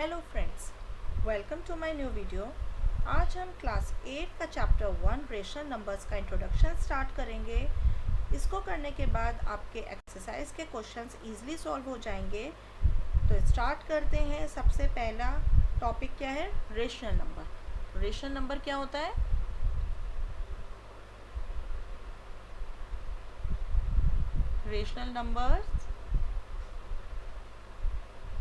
Hello friends, welcome to my new video. आज हम class 8 का चैप्टर 1 रेशनल नंबर्स का इंट्रोडक्शन स्टार्ट करेंगे। इसको करने के बाद आपके एक्सरसाइज के क्वेश्चंस इजीली सॉल्व हो जाएंगे। तो स्टार्ट करते हैं। सबसे पहला टॉपिक क्या है? Rational number. रेशनल नंबर क्या होता है? रेशनल नंबर्स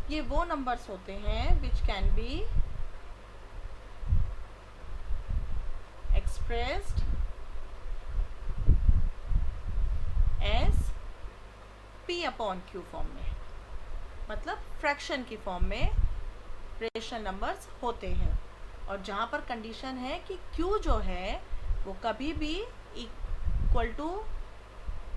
ये वो नंबर्स होते हैं which can be expressed as p upon q form में, मतलब फ्रैक्शन की फॉर्म में रेशनल नंबर्स होते हैं। और जहाँ पर कंडीशन है कि क्यू जो है वो कभी भी इक्वल टू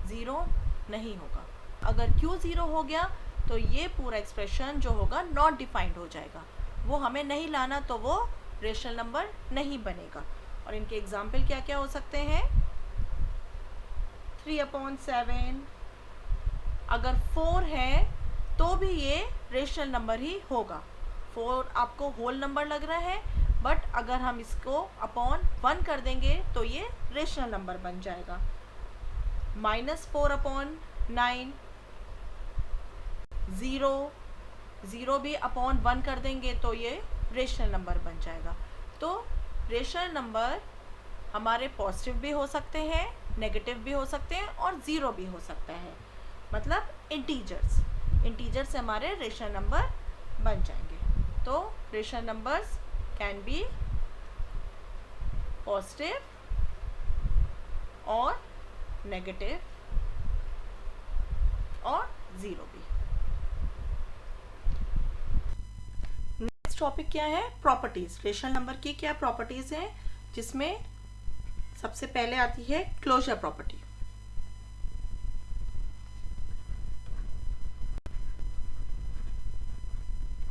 ज़ीरो नहीं होगा। अगर क्यू ज़ीरो हो गया तो ये पूरा एक्सप्रेशन जो होगा नॉट डिफाइंड हो जाएगा, वो हमें नहीं लाना, तो वो रेशनल नंबर नहीं बनेगा। और इनके एग्जाम्पल क्या क्या हो सकते हैं? 3/7। अगर 4 है तो भी ये रेशनल नंबर ही होगा। 4 आपको होल नंबर लग रहा है, बट अगर हम इसको अपॉन 1 कर देंगे तो ये रेशनल नंबर बन जाएगा। -4/9, 0 भी अपॉन 1 कर देंगे तो ये रेशनल नंबर बन जाएगा। तो रेशनल नंबर हमारे पॉजिटिव भी हो सकते हैं, नेगेटिव भी हो सकते हैं और ज़ीरो भी हो सकता है, मतलब इंटीजर्स से हमारे रेशनल नंबर बन जाएंगे। तो rational numbers can be positive और नेगेटिव और ज़ीरो भी। नेक्स्ट टॉपिक क्या है? प्रॉपर्टीज। रेशनल नंबर की क्या प्रॉपर्टीज हैं, जिसमें सबसे पहले आती है क्लोजर प्रॉपर्टी।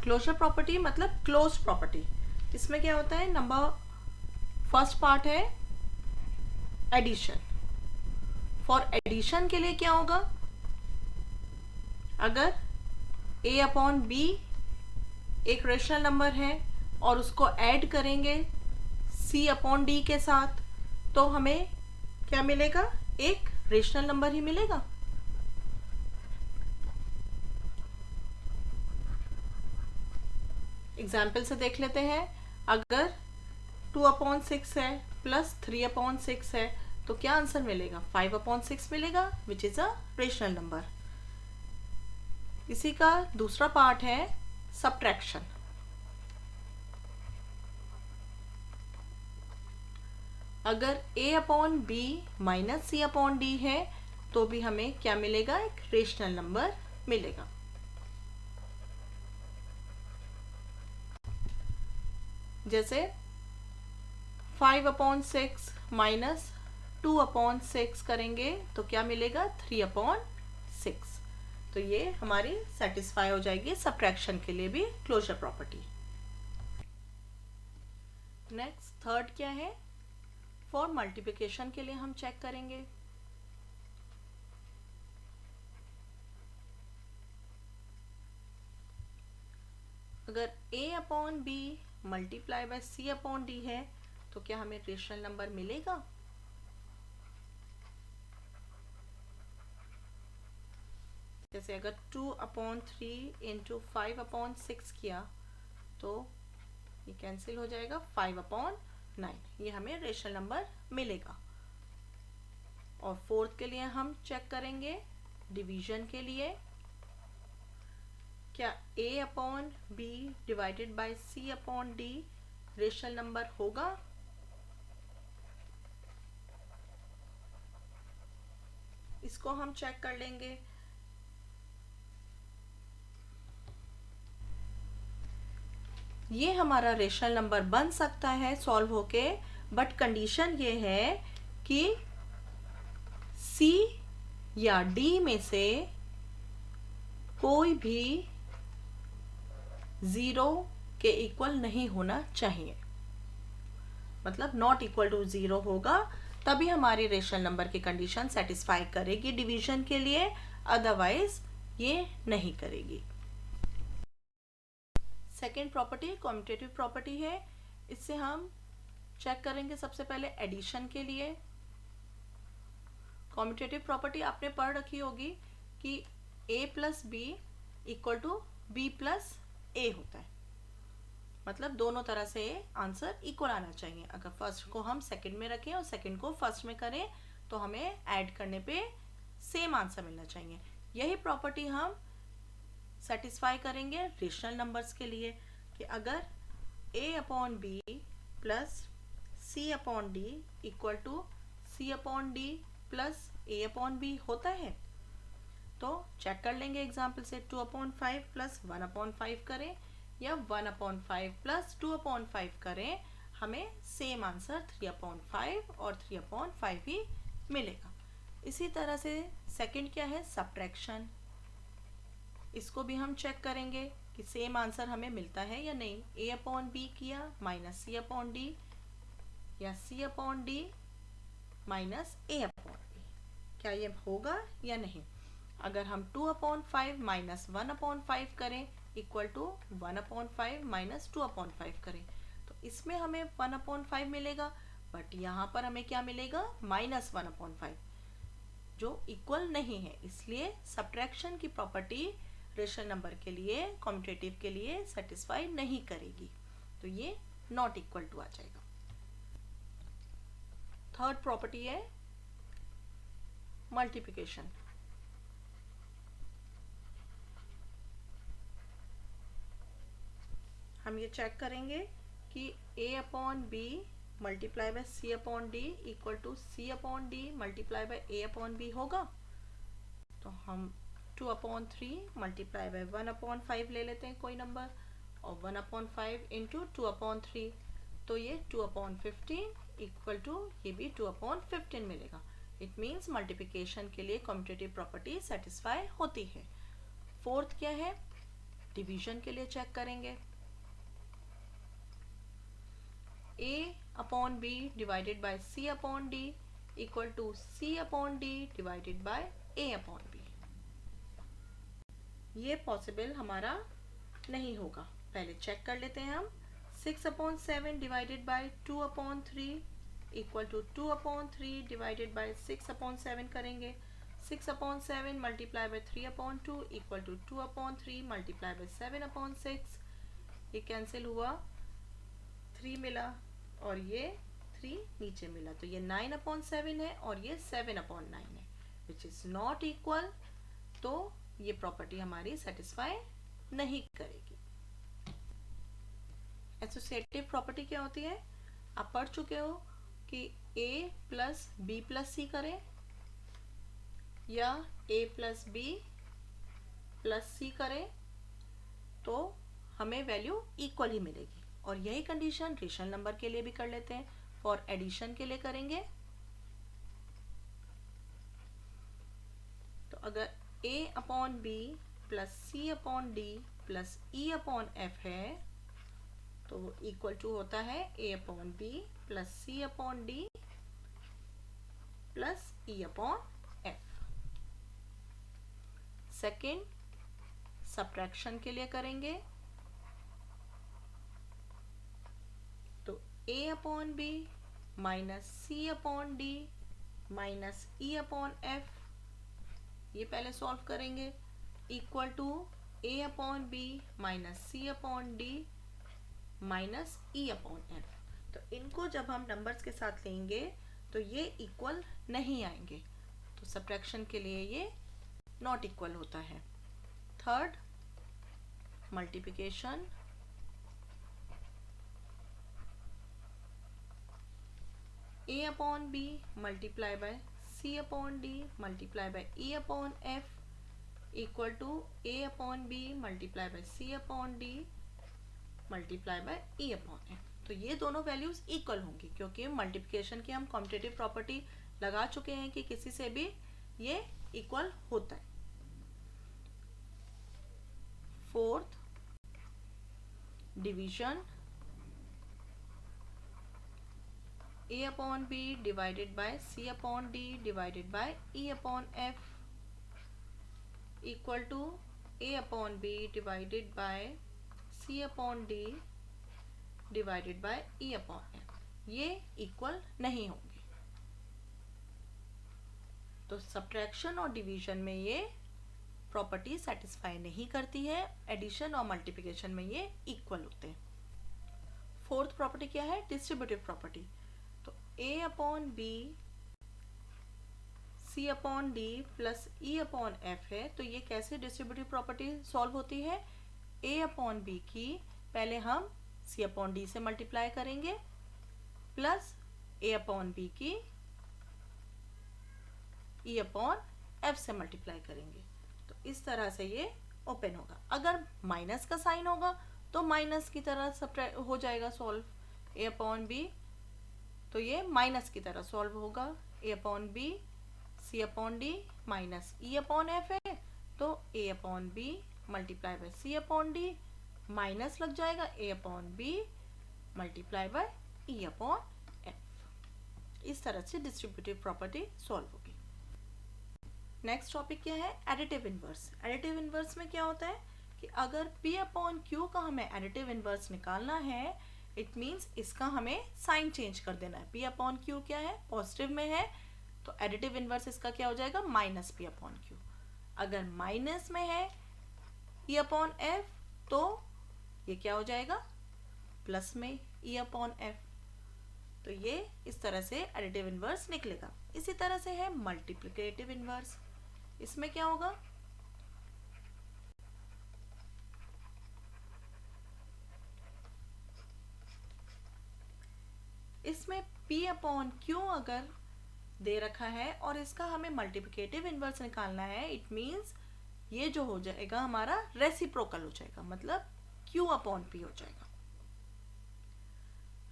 क्लोजर प्रॉपर्टी मतलब क्लोज प्रॉपर्टी। इसमें क्या होता है? नंबर फर्स्ट पार्ट है एडिशन। फॉर एडिशन के लिए क्या होगा? अगर a अपॉन b एक रेशनल नंबर है और उसको ऐड करेंगे c अपॉन d के साथ, तो हमें क्या मिलेगा? एक रेशनल नंबर ही मिलेगा। एग्जाम्पल से देख लेते हैं। अगर 2/6 है प्लस 3/6 है तो क्या आंसर मिलेगा? 5/6 मिलेगा, which is a rational number. इसी का दूसरा पार्ट है सब्ट्रैक्शन। अगर a upon b minus c upon d है तो भी हमें क्या मिलेगा? एक रेशनल नंबर मिलेगा। जैसे 5/6 माइनस 2/6 करेंगे तो क्या मिलेगा? 3/6। तो ये हमारी सेटिस्फाई हो जाएगी सब्ट्रैक्शन के लिए भी क्लोजर प्रॉपर्टी। नेक्स्ट थर्ड क्या है? फॉर मल्टीप्लिकेशन के लिए हम चेक करेंगे। अगर a upon b multiply by c upon d है तो क्या हमें रेशनल नंबर मिलेगा? जैसे अगर 2/3 इंटू 5/6 किया तो ये कैंसिल हो जाएगा, 5/9। ये हमें रेशनल नंबर मिलेगा। और फोर्थ के लिए हम चेक करेंगे डिवीजन के लिए। क्या a upon b divided by c upon d rational number होगा? इसको हम चेक कर लेंगे। ये हमारा रेशनल नंबर बन सकता है सॉल्व होके, बट कंडीशन ये है कि C या D में से कोई भी 0 के इक्वल नहीं होना चाहिए, मतलब नॉट इक्वल टू 0 होगा तभी हमारी रेशनल नंबर की कंडीशन सेटिस्फाई करेगी डिवीजन के लिए, अदरवाइज ये नहीं करेगी। सेकेंड प्रॉपर्टी कॉम्यूटेटिव प्रॉपर्टी है। इससे हम चेक करेंगे सबसे पहले एडिशन के लिए। कॉम्यूटेटिव प्रॉपर्टी आपने पढ़ रखी होगी कि a plus B equal to B plus A होता है, मतलब दोनों तरह से आंसर इक्वल आना चाहिए। अगर फर्स्ट को हम सेकंड में रखें और सेकंड को फर्स्ट में करें तो हमें ऐड करने पे सेम आंसर मिलना चाहिए। यही प्रॉपर्टी हम सेटिस्फाई करेंगे रेशनल नंबर्स के लिए कि अगर a upon B plus C upon D equal to C upon D plus a upon b होता है तो चेक कर लेंगे एग्जाम्पल से 2/5 प्लस 1/5 करें या 1/5 प्लस 2/5 करें, हमें सेम आंसर 3/5 और 3/5 ही मिलेगा। इसी तरह से सेकंड क्या है, सब्ट्रैक्शन। इसको भी हम चेक करेंगे कि सेम आंसर हमें मिलता है या नहीं। a अपॉन बी किया माइनस सी अपॉन डी या सी अपॉन डी माइनस ए अपॉन बी, क्या ये होगा या नहीं। अगर हम 2/5 माइनस 1/5 करें इक्वल टू 1/5 माइनस 2/5 करें तो इसमें हमें 1/5 मिलेगा, बट यहाँ पर हमें क्या मिलेगा, माइनस 1/5 जो इक्वल नहीं है। इसलिए सब्ट्रैक्शन की प्रॉपर्टी रेशनल नंबर के लिए, कॉम्यूटेटिव के लिए सेटिस्फाई नहीं करेगी, तो ये नॉट इक्वल टू आ जाएगा। थर्ड प्रॉपर्टी है मल्टीप्लिकेशन। हम ये चेक करेंगे कि a upon B multiply by C upon D equal to C upon D multiply by A upon B होगा। तो हम 2/3 मल्टीप्लाई बाय 1/5 ले लेते हैं कोई नंबर, और 1/5 इंटू 2/3 तो ये 2/15 इक्वल टू ये भी 2/15 मिलेगा। इट मीन्स मल्टीप्लिकेशन के लिए कॉम्यूटेटिव प्रॉपर्टी सेटिस्फाई होती है। फोर्थ क्या है, डिवीजन के लिए चेक करेंगे। a upon B divided by c upon D equal to c upon D divided by a upon B. ये पॉसिबल हमारा नहीं होगा, पहले चेक कर लेते हैं हम। 6/7 divided by 2/3 equal to 2/3 divided by 6/7 करेंगे। 6/7 multiply by 3/2 equal to 2/3 multiply by 7/6। ये कैंसिल हुआ, 3 मिला और ये 3 नीचे मिला, तो ये 9/7 है और ये 7/9 है, विच इज नॉट इक्वल। तो ये प्रॉपर्टी हमारी सेटिस्फाई नहीं करेगी। एसोसिएटिव प्रॉपर्टी क्या होती है, आप पढ़ चुके हो कि a प्लस बी प्लस सी करें या a प्लस बी प्लस सी करें तो हमें वैल्यू इक्वल ही मिलेगी। और यही कंडीशन रेशनल नंबर के लिए भी कर लेते हैं। फॉर एडिशन के लिए करेंगे तो अगर a upon B plus C upon D plus E upon F है तो इक्वल टू होता है a upon B plus C upon D plus E upon F. Second subtraction के लिए करेंगे तो a upon B minus C upon D minus E upon F, ये पहले सॉल्व करेंगे, equal to a upon B minus C upon D minus E upon F. तो इनको जब हम नंबर्स के साथ लेंगे तो ये इक्वल नहीं आएंगे, तो सब्ट्रैक्शन के लिए ये नॉट इक्वल होता है। Third multiplication. a upon B multiply by c upon D multiply by e upon f equal to a upon B multiply by c upon D multiply by e upon f। तो ये दोनों values equal होंगी क्योंकि multiplication की हम competitive property लगा चुके हैं कि किसी से भी ये इक्वल होता है। Fourth division. a upon B divided by c upon D divided by e upon f equal to a upon B divided by C upon D divided by E upon F, ये equal नहीं होंगे। तो subtraction और division में ये property satisfy नहीं करती है, एडिशन और मल्टीप्लिकेशन में ये इक्वल होते हैं। फोर्थ प्रॉपर्टी क्या है? Distributive property. तो A upon B C upon D plus E upon F है, तो ये कैसे डिस्ट्रीब्यूटिव प्रॉपर्टी सॉल्व होती है? A अपॉन B की पहले हम C अपॉन D से मल्टीप्लाई करेंगे प्लस A अपॉन B की E अपॉन F से मल्टीप्लाई करेंगे। तो इस तरह से ये ओपन होगा। अगर माइनस का साइन होगा तो माइनस की तरह सब्ट्रैक्ट हो जाएगा सॉल्व। A अपॉन B, तो ये माइनस की तरह सॉल्व होगा। A upon B C upon D minus E upon F है, तो A upon B multiply by C upon D minus लग जाएगा A upon B multiply by E upon F। इस तरह से डिस्ट्रीब्यूटिव प्रॉपर्टी सॉल्व होगी। Next topic क्या है? Additive inverse. एडिटिव इनवर्स में क्या होता है कि अगर P अपॉन Q का हमें एडिटिव इनवर्स निकालना है, इट मीन्स इसका हमें साइन चेंज कर देना है। P अपॉन Q क्या है? पॉजिटिव में है, तो एडिटिव इनवर्स इसका क्या हो जाएगा? Minus P upon Q। अगर माइनस में है E अपॉन F, तो ये क्या हो जाएगा? प्लस में E अपॉन F। तो ये इस तरह से एडिटिव इनवर्स निकलेगा। इसी तरह से है मल्टीप्लिकेटिव इनवर्स। इसमें क्या होगा? इसमें P अपॉन Q अगर दे रखा है और इसका हमें मल्टीप्लिकेटिव इनवर्स निकालना है, इट मीन्स ये जो हो जाएगा हमारा रेसिप्रोकल हो जाएगा, मतलब Q अपॉन P हो जाएगा।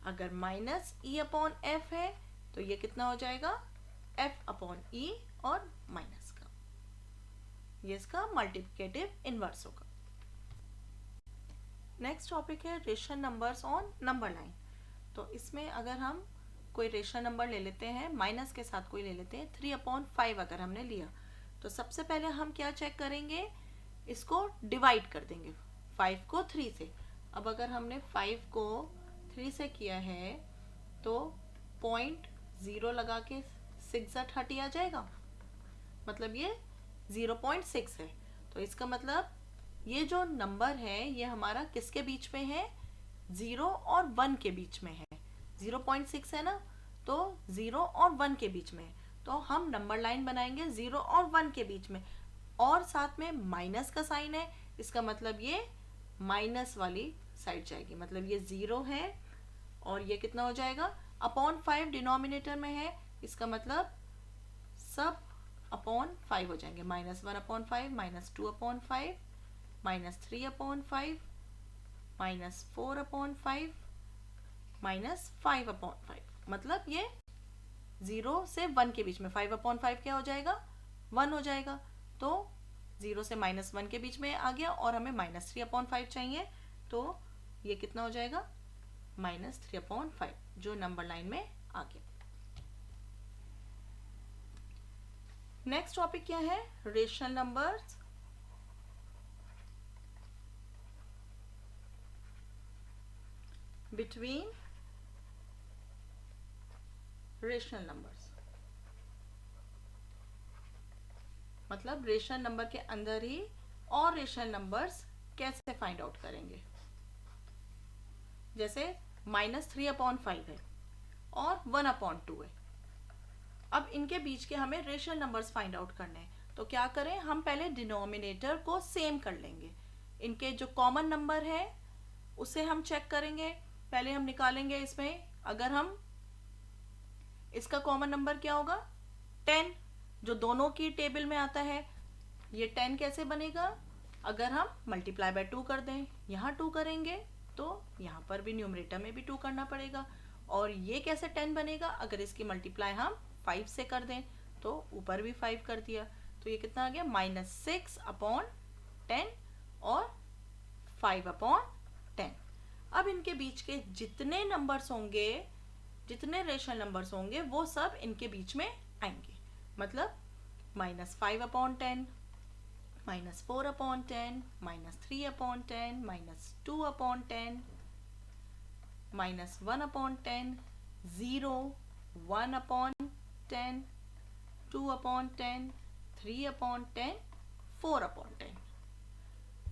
अगर माइनस E अपॉन F है तो ये कितना हो जाएगा? F अपॉन E और माइनस का, ये इसका मल्टीप्लिकेटिव इनवर्स होगा। नेक्स्ट टॉपिक है rational numbers on number line. तो इसमें अगर हम कोई रेशनल नंबर ले लेते हैं, माइनस के साथ कोई ले लेते हैं, 3 अपॉन 5 अगर हमने लिया, तो सबसे पहले हम क्या चेक करेंगे? इसको डिवाइड कर देंगे 5 को 3 से। अब अगर हमने 5 को 3 से किया है तो 0.0 लगा के 6 30 आ जाएगा, मतलब ये 0.6 है। तो इसका मतलब ये जो नंबर है ये हमारा किसके बीच में है? 0 और 1 के बीच में है। 0.6 है ना, तो 0 और 1 के बीच में है। तो हम नंबर लाइन बनाएंगे 0 और 1 के बीच में, और साथ में माइनस का साइन है, इसका मतलब ये माइनस वाली साइड जाएगी, मतलब ये 0 है और ये कितना हो जाएगा? अपॉन 5 डिनोमिनेटर में है, इसका मतलब सब अपॉन 5 हो जाएंगे। -1 upon 5, -2 upon 5, -3 upon 5, -4 upon 5, -5 upon 5, मतलब ये 0 से 1 के बीच में 5 अपॉन 5 क्या हो जाएगा? 1 हो जाएगा। तो 0 से -1 के बीच में आ गया और हमें -3 अपॉन 5 चाहिए, तो ये कितना हो जाएगा? -3 अपॉन 5, जो नंबर लाइन में आ गया। नेक्स्ट टॉपिक क्या है? Rational numbers between rational numbers, मतलब रेशनल नंबर के अंदर ही और रेशनल नंबर्स कैसे फाइंड आउट करेंगे। जैसे -3 अपॉन 5 है और 1 अपॉन 2 है। अब इनके बीच के हमें रेशनल नंबर्स फाइंड आउट करने हैं, तो क्या करें? हम पहले डिनोमिनेटर को सेम कर लेंगे। इनके जो कॉमन नंबर है उसे हम चेक करेंगे। पहले हम निकालेंगे इसमें, अगर हम इसका कॉमन नंबर क्या होगा? 10, जो दोनों की टेबल में आता है। ये 10 कैसे बनेगा? अगर हम मल्टीप्लाई बाय 2 कर दें, यहाँ 2 करेंगे तो यहाँ पर भी न्यूमरेटर में भी 2 करना पड़ेगा। और ये कैसे 10 बनेगा? अगर इसकी मल्टीप्लाई हम 5 से कर दें तो ऊपर भी 5 कर दिया, तो ये कितना आ गया? -6 अपॉन 10 और 5 अपॉन 10। अब इनके बीच के जितने नंबर्स होंगे, जितने रेशनल नंबर्स होंगे, वो सब इनके बीच में आएंगे। मतलब -5 अपॉन 10, -4/10, -3/10, -2/10, -1/10, 0, 1/10, 2/10, 3/10, 4/10।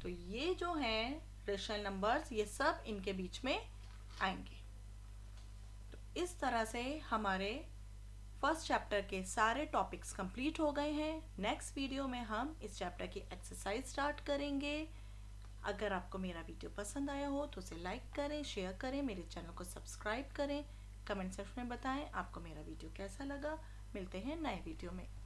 तो ये जो हैं रेशनल नंबर्स, ये सब इनके बीच में आएंगे। तो इस तरह से हमारे फर्स्ट चैप्टर के सारे टॉपिक्स कंप्लीट हो गए हैं। नेक्स्ट वीडियो में हम इस चैप्टर की एक्सरसाइज स्टार्ट करेंगे। अगर आपको मेरा वीडियो पसंद आया हो तो उसे लाइक करें, शेयर करें, मेरे चैनल को सब्सक्राइब करें, कमेंट सेक्शन में बताएं आपको मेरा वीडियो कैसा लगा। मिलते हैं नए वीडियो में।